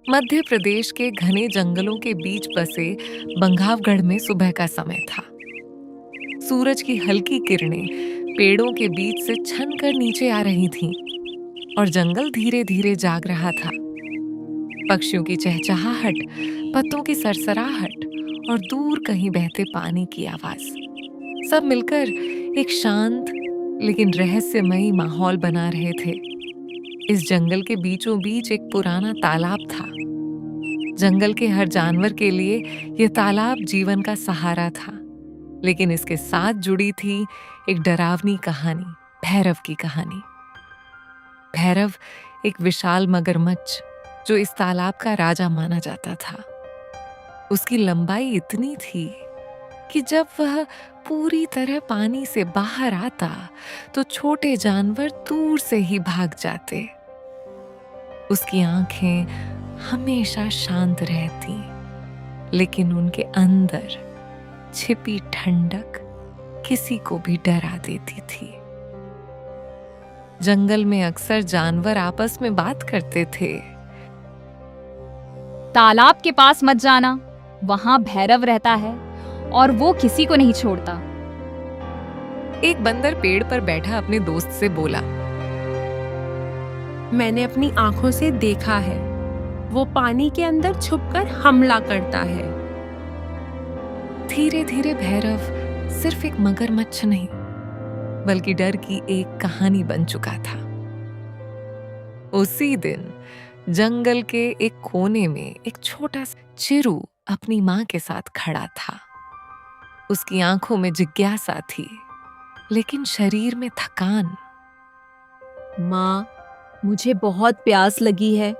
मध्य प्रदेश के घने जंगलों के बीच बसे बंगावगढ़ में सुबह का समय था। सूरज की हल्की किरणें पेड़ों के बीच से छन कर नीचे आ रही थीं और जंगल धीरे धीरे जाग रहा था। पक्षियों की चहचहाहट, पत्तों की सरसराहट और दूर कहीं बहते पानी की आवाज, सब मिलकर एक शांत लेकिन रहस्यमयी माहौल बना रहे थे। इस जंगल के बीचों बीच एक पुराना तालाब था। जंगल के हर जानवर के लिए यह तालाब जीवन का सहारा था, लेकिन इसके साथ जुड़ी थी एक डरावनी कहानी, भैरव की कहानी। भैरव एक विशाल मगरमच्छ जो इस तालाब का राजा माना जाता था। उसकी लंबाई इतनी थी कि जब वह पूरी तरह पानी से बाहर आता तो छोटे जानवर दूर से ही भाग जाते। उसकी आंखें हमेशा शांत रहती, लेकिन उनके अंदर छिपी ठंडक किसी को भी डरा देती थी। जंगल में अक्सर जानवर आपस में बात करते थे। तालाब के पास मत जाना, वहां भैरव रहता है और वो किसी को नहीं छोड़ता। एक बंदर पेड़ पर बैठा अपने दोस्त से बोला, मैंने अपनी आंखों से देखा है, वो पानी के अंदर छुपकर हमला करता है। धीरे धीरे भैरव सिर्फ एक मगरमच्छ नहीं, बल्कि डर की एक कहानी बन चुका था। उसी दिन जंगल के एक कोने में एक छोटा सा चिरू अपनी मां के साथ खड़ा था। उसकी आंखों में जिज्ञासा थी, लेकिन शरीर में थकान। माँ, मुझे बहुत प्यास लगी है।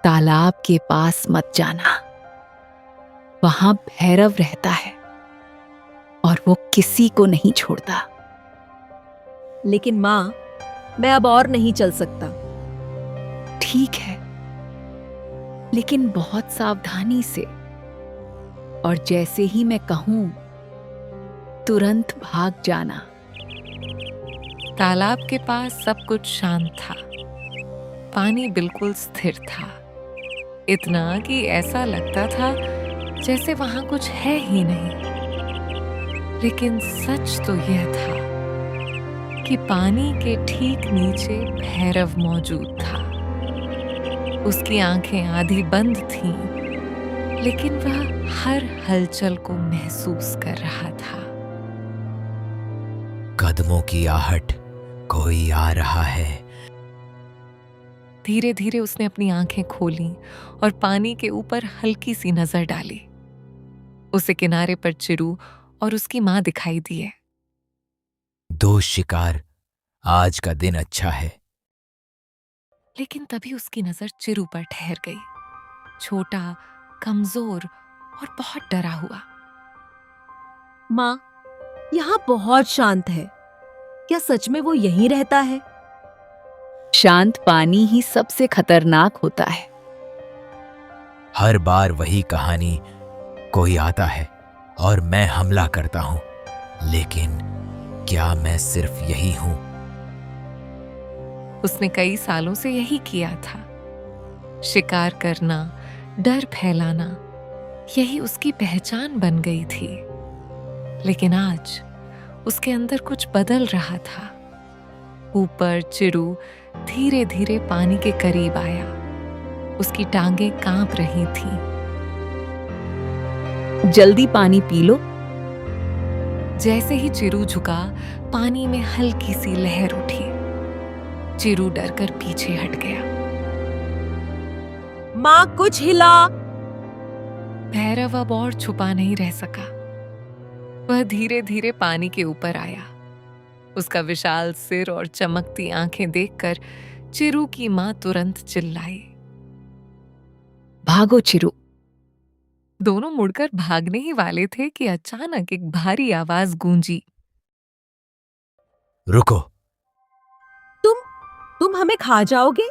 तालाब के पास मत जाना, वहां भैरव रहता है और वो किसी को नहीं छोड़ता। लेकिन माँ, मैं अब और नहीं चल सकता। ठीक है, लेकिन बहुत सावधानी से, और जैसे ही मैं कहूं तुरंत भाग जाना। तालाब के पास सब कुछ शांत था। पानी बिल्कुल स्थिर था, इतना कि ऐसा लगता था जैसे वहां कुछ है ही नहीं। लेकिन सच तो यह था कि पानी के ठीक नीचे भैरव मौजूद था। उसकी आंखें आधी बंद थीं, लेकिन वह हर हलचल को महसूस कर रहा था। कदमों की आहट, कोई आ रहा है। धीरे धीरे उसने अपनी आंखें खोलीं और पानी के ऊपर हल्की सी नजर डाली। उसे किनारे पर चिरू और उसकी मां दिखाई दिए। दो शिकार, आज का दिन अच्छा है। लेकिन तभी उसकी नजर चिरू पर ठहर गई, छोटा, कमजोर और बहुत डरा हुआ। माँ, यहाँ बहुत शांत है। क्या सच में वो यहीं रहता है? शांत पानी ही सबसे खतरनाक होता है। हर बार वही कहानी, कोई आता है और मैं हमला करता हूं, लेकिन क्या मैं सिर्फ यही हूं? उसने कई सालों से यही किया था। शिकार करना, डर फैलाना, यही उसकी पहचान बन गई थी। लेकिन आज उसके अंदर कुछ बदल रहा था। ऊपर चिरू धीरे धीरे पानी के करीब आया। उसकी टांगें कांप रही थीं। जल्दी पानी पी लो। जैसे ही चिरू झुका, पानी में हल्की सी लहर उठी। चिरू डरकर पीछे हट गया। माँ, कुछ हिला। भैरव अब और छुपा नहीं रह सका। वह धीरे धीरे पानी के ऊपर आया। उसका विशाल सिर और चमकती आंखें देखकर चिरू की मां तुरंत चिल्लाई। भागो चिरू। दोनों मुड़कर भागने ही वाले थे कि अचानक एक भारी आवाज गूंजी। रुको। तुम हमें खा जाओगे?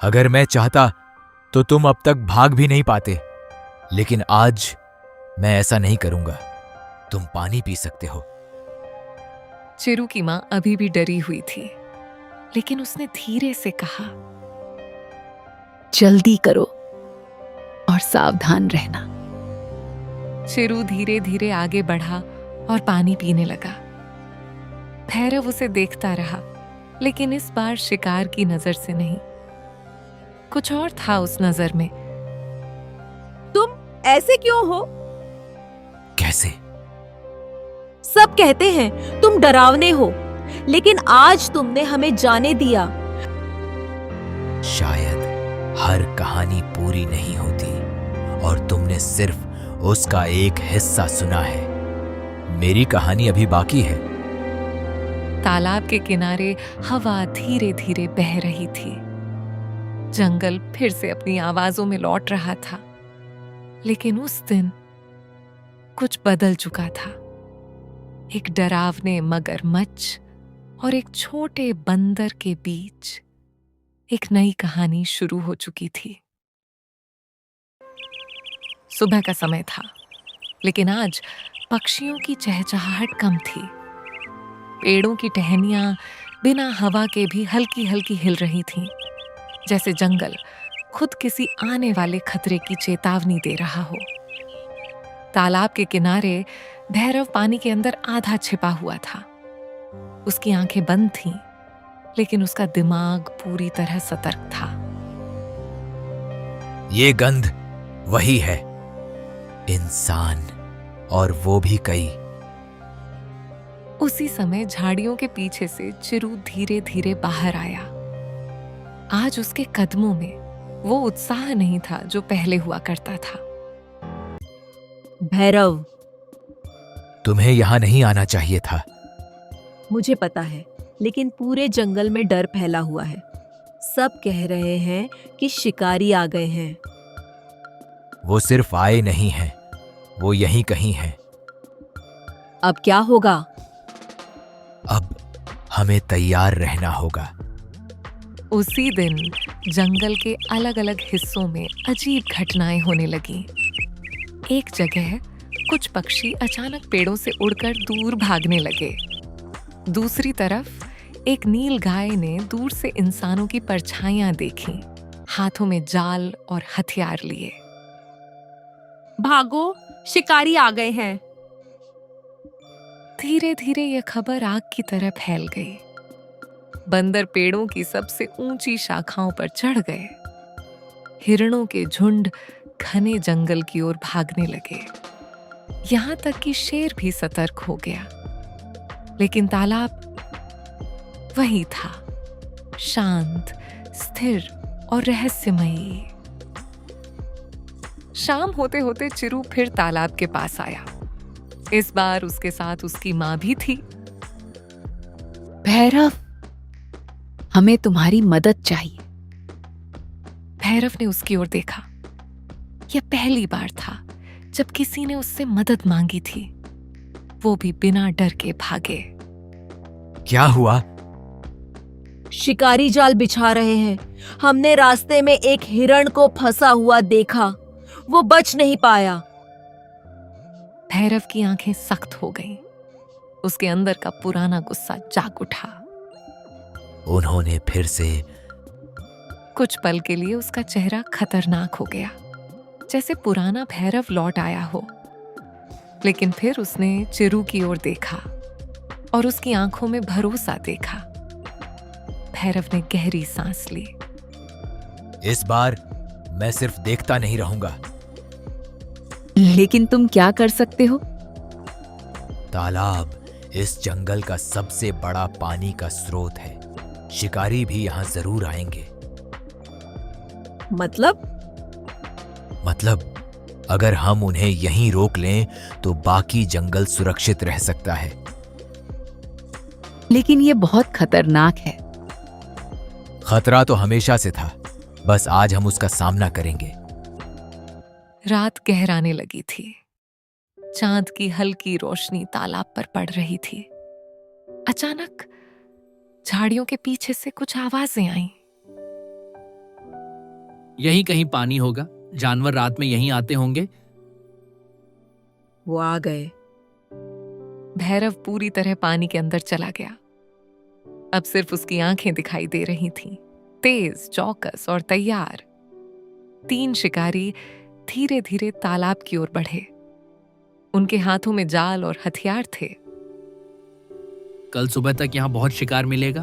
अगर मैं चाहता तो तुम अब तक भाग भी नहीं पाते, लेकिन आज मैं ऐसा नहीं करूंगा। तुम पानी पी सकते हो। चिरू की मां अभी भी डरी हुई थी, लेकिन उसने धीरे से कहा, जल्दी करो और सावधान रहना। चिरू धीरे धीरे आगे बढ़ा और पानी पीने लगा। भैरव उसे देखता रहा, लेकिन इस बार शिकार की नजर से नहीं। कुछ और था उस नजर में। तुम ऐसे क्यों हो? कैसे? सब कहते हैं तुम डरावने हो, लेकिन आज तुमने हमें जाने दिया। शायद हर कहानी पूरी नहीं होती और तुमने सिर्फ उसका एक हिस्सा सुना है। मेरी कहानी अभी बाकी है। तालाब के किनारे हवा धीरे धीरे बह रही थी। जंगल फिर से अपनी आवाजों में लौट रहा था, लेकिन उस दिन कुछ बदल चुका था। एक डरावने मगरमच्छ और एक छोटे बंदर के बीच एक नई कहानी शुरू हो चुकी थी। सुबह का समय था, लेकिन आज पक्षियों की चहचहाहट कम थी। पेड़ों की टहनियां बिना हवा के भी हल्की हल्की हिल रही थीं, जैसे जंगल खुद किसी आने वाले खतरे की चेतावनी दे रहा हो। तालाब के किनारे भैरव पानी के अंदर आधा छिपा हुआ था। उसकी आंखें बंद थीं, लेकिन उसका दिमाग पूरी तरह सतर्क था। ये गंध वही है, इंसान, और वो भी कई। उसी समय झाड़ियों के पीछे से चिरू धीरे धीरे बाहर आया। आज उसके कदमों में वो उत्साह नहीं था जो पहले हुआ करता था। भैरव, तुम्हें यहां नहीं आना चाहिए था। मुझे पता है, लेकिन पूरे जंगल में डर फैला हुआ है। सब कह रहे हैं कि शिकारी आ गए हैं। वो सिर्फ आए नहीं हैं, वो यहीं कहीं हैं। अब क्या होगा? अब हमें तैयार रहना होगा। उसी दिन जंगल के अलग अलग हिस्सों में अजीब घटनाएं होने लगीं। एक जगह कुछ पक्षी अचानक पेड़ों से उड़कर दूर भागने लगे। दूसरी तरफ एक नील गाय ने दूर से इंसानों की परछाइयां देखीं, हाथों में जाल और हथियार लिए। भागो, शिकारी आ गए हैं। धीरे धीरे यह खबर आग की तरह फैल गई। बंदर पेड़ों की सबसे ऊंची शाखाओं पर चढ़ गए। हिरणों के झुंड घने जंगल की ओर भागने लगे। यहां तक कि शेर भी सतर्क हो गया। लेकिन तालाब वही था, शांत, स्थिर और रहस्यमयी। शाम होते होते चिरू फिर तालाब के पास आया। इस बार उसके साथ उसकी माँ भी थी। भैरव, हमें तुम्हारी मदद चाहिए। भैरव ने उसकी ओर देखा। यह पहली बार था जब किसी ने उससे मदद मांगी थी, वो भी बिना डर के भागे। क्या हुआ? शिकारी जाल बिछा रहे हैं। हमने रास्ते में एक हिरण को फंसा हुआ देखा, वो बच नहीं पाया। भैरव की आंखें सख्त हो गईं। उसके अंदर का पुराना गुस्सा जाग उठा। उन्होंने फिर से। कुछ पल के लिए उसका चेहरा खतरनाक हो गया, जैसे पुराना भैरव लौट आया हो। लेकिन फिर उसने चिरू की ओर देखा और उसकी आंखों में भरोसा देखा। भैरव ने गहरी सांस ली। इस बार मैं सिर्फ देखता नहीं रहूंगा। लेकिन तुम क्या कर सकते हो? तालाब इस जंगल का सबसे बड़ा पानी का स्रोत है। शिकारी भी यहां जरूर आएंगे। मतलब अगर हम उन्हें यहीं रोक लें तो बाकी जंगल सुरक्षित रह सकता है। लेकिन ये बहुत खतरनाक है। खतरा तो हमेशा से था, बस आज हम उसका सामना करेंगे। रात गहराने लगी थी। चांद की हल्की रोशनी तालाब पर पड़ रही थी। अचानक झाड़ियों के पीछे से कुछ आवाजें आईं। यहीं कहीं पानी होगा, जानवर रात में यहीं आते होंगे। वो आ गए। भैरव पूरी तरह पानी के अंदर चला गया। अब सिर्फ उसकी आंखें दिखाई दे रही थीं, तेज, चौकस और तैयार। 3 शिकारी धीरे धीरे तालाब की ओर बढ़े। उनके हाथों में जाल और हथियार थे। कल सुबह तक यहाँ बहुत शिकार मिलेगा।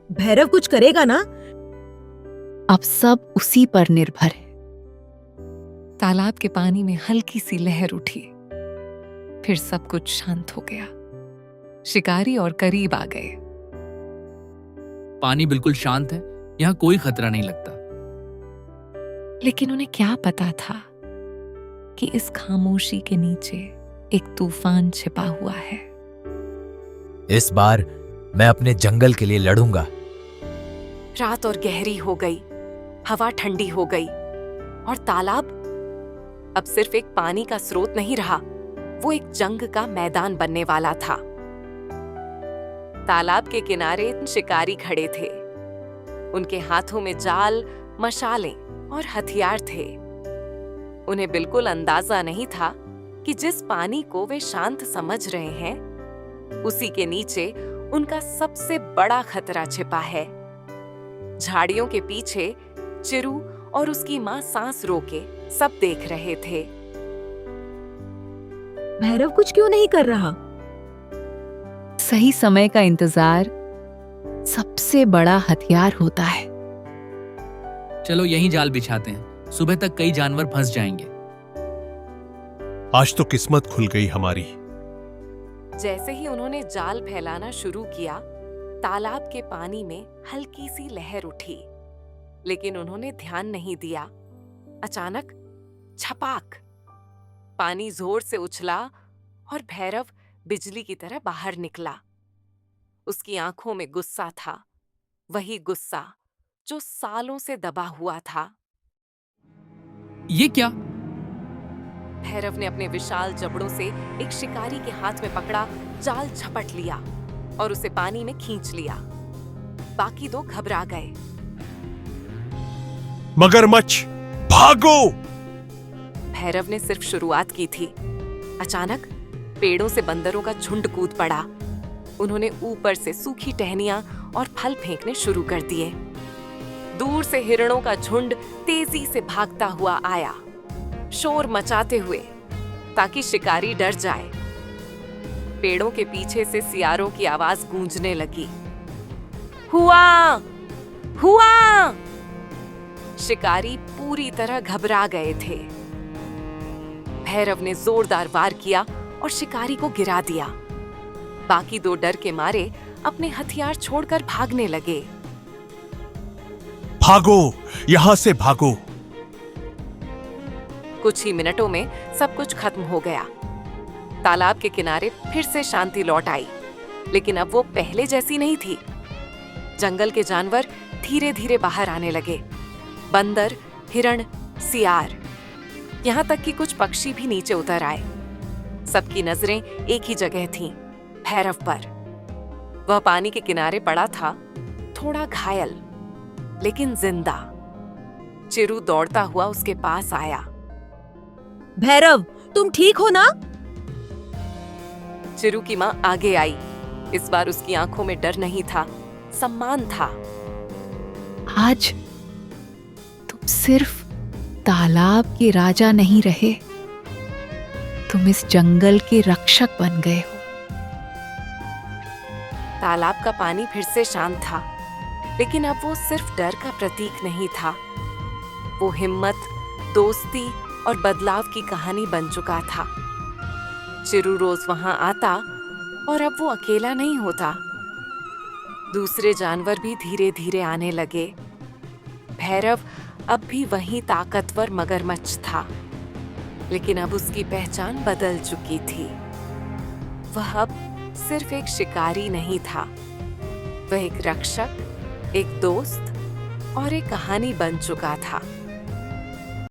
भैरव कुछ करेगा ना? अब सब उसी पर निर्भर है। तालाब के पानी में हल्की सी लहर उठी। फिर सब कुछ शांत हो गया। शिकारी और करीब आ गए। पानी बिल्कुल शांत है, यहाँ कोई खतरा नहीं लगता। लेकिन उन्हें क्या पता था कि इस खामोशी के नीचे एक तूफान छिपा हुआ है। इस बार मैं अपने जंगल के लिए लड़ूंगा। रात और गहरी हो गई, हवा ठंडी हो गई और तालाब अब सिर्फ एक पानी का स्रोत नहीं रहा, वो एक जंग का मैदान बनने वाला था। तालाब के किनारे शिकारी खड़े थे। उनके हाथों में जाल, मशालें और हथियार थे। उन्हें बिल्कुल अंदाजा नहीं था कि जिस पानी को वे शांत समझ रहे हैं, उसी के नीचे उनका सबसे बड़ा खतरा छिपा है। झाड़ियों के पीछे चिरू और उसकी मां सांस रोके सब देख रहे थे। भैरव कुछ क्यों नहीं कर रहा? सही समय का इंतजार सबसे बड़ा हथियार होता है। चलो यहीं जाल बिछाते हैं, सुबह तक कई जानवर फंस जाएंगे। आज तो किस्मत खुल गई हमारी। जैसे ही उन्होंने जाल फैलाना शुरू किया, तालाब के पानी में हल्की सी लहर उठी, लेकिन उन्होंने ध्यान नहीं दिया। अचानक छपाक, पानी जोर से उछला और भैरव बिजली की तरह बाहर निकला। उसकी आंखों में गुस्सा था, वही गुस्सा जो सालों से दबा हुआ था। ये क्या? भैरव ने अपने विशाल जबड़ों से एक शिकारी के हाथ में पकड़ा, जाल झपट लिया और उसे पानी में खींच लिया। बाकी दो घबरा गए। मगरमच्छ भागो! भैरव ने सिर्फ शुरुआत की थी। अचानक पेड़ों से बंदरों का झुंड कूद पड़ा। उन्होंने ऊपर से सूखी टहनियां और फल फेंकने शुरू कर दिए। दूर से हिरणों का झुंड तेजी से भागता हुआ आया, शोर मचाते हुए, ताकि शिकारी डर जाए। पेड़ों के पीछे से सियारों की आवाज गूंजने लगी। हुआ! हुआ! शिकारी पूरी तरह घबरा गए थे। भैरव ने जोरदार वार किया और शिकारी को गिरा दिया। बाकी दो डर के मारे अपने हथियार छोड़कर भागने लगे। भागो, यहां से भागो! कुछ ही मिनटों में सब कुछ खत्म हो गया। तालाब के किनारे फिर से शांति लौट आई, लेकिन अब वो पहले जैसी नहीं थी। जंगल के जानवर धीरे धीरे बाहर आने लगे। बंदर, हिरण, सियार, यहाँ तक कि कुछ पक्षी भी नीचे उतर आए। सबकी नजरें एक ही जगह थीं, भैरव पर। वह पानी के किनारे पड़ा था, थोड़ा घायल लेकिन जिंदा। चिरू दौड़ता हुआ उसके पास आया। भैरव, तुम ठीक हो ना? चिरू की मां आगे आई। इस बार उसकी आंखों में डर नहीं था, सम्मान था। आज तुम सिर्फ तालाब के राजा नहीं रहे, तुम इस जंगल के रक्षक बन गए हो। तालाब का पानी फिर से शांत था, लेकिन अब वो सिर्फ डर का प्रतीक नहीं था। वो हिम्मत, दोस्ती और बदलाव की कहानी बन चुका था। चिरू रोज वहां आता और अब वो अकेला नहीं होता। दूसरे जानवर भी धीरे धीरे आने लगे। भैरव अब भी वही ताकतवर मगरमच्छ था, लेकिन अब उसकी पहचान बदल चुकी थी। वह अब सिर्फ एक शिकारी नहीं था, वह एक रक्षक, एक दोस्त और एक कहानी बन चुका था।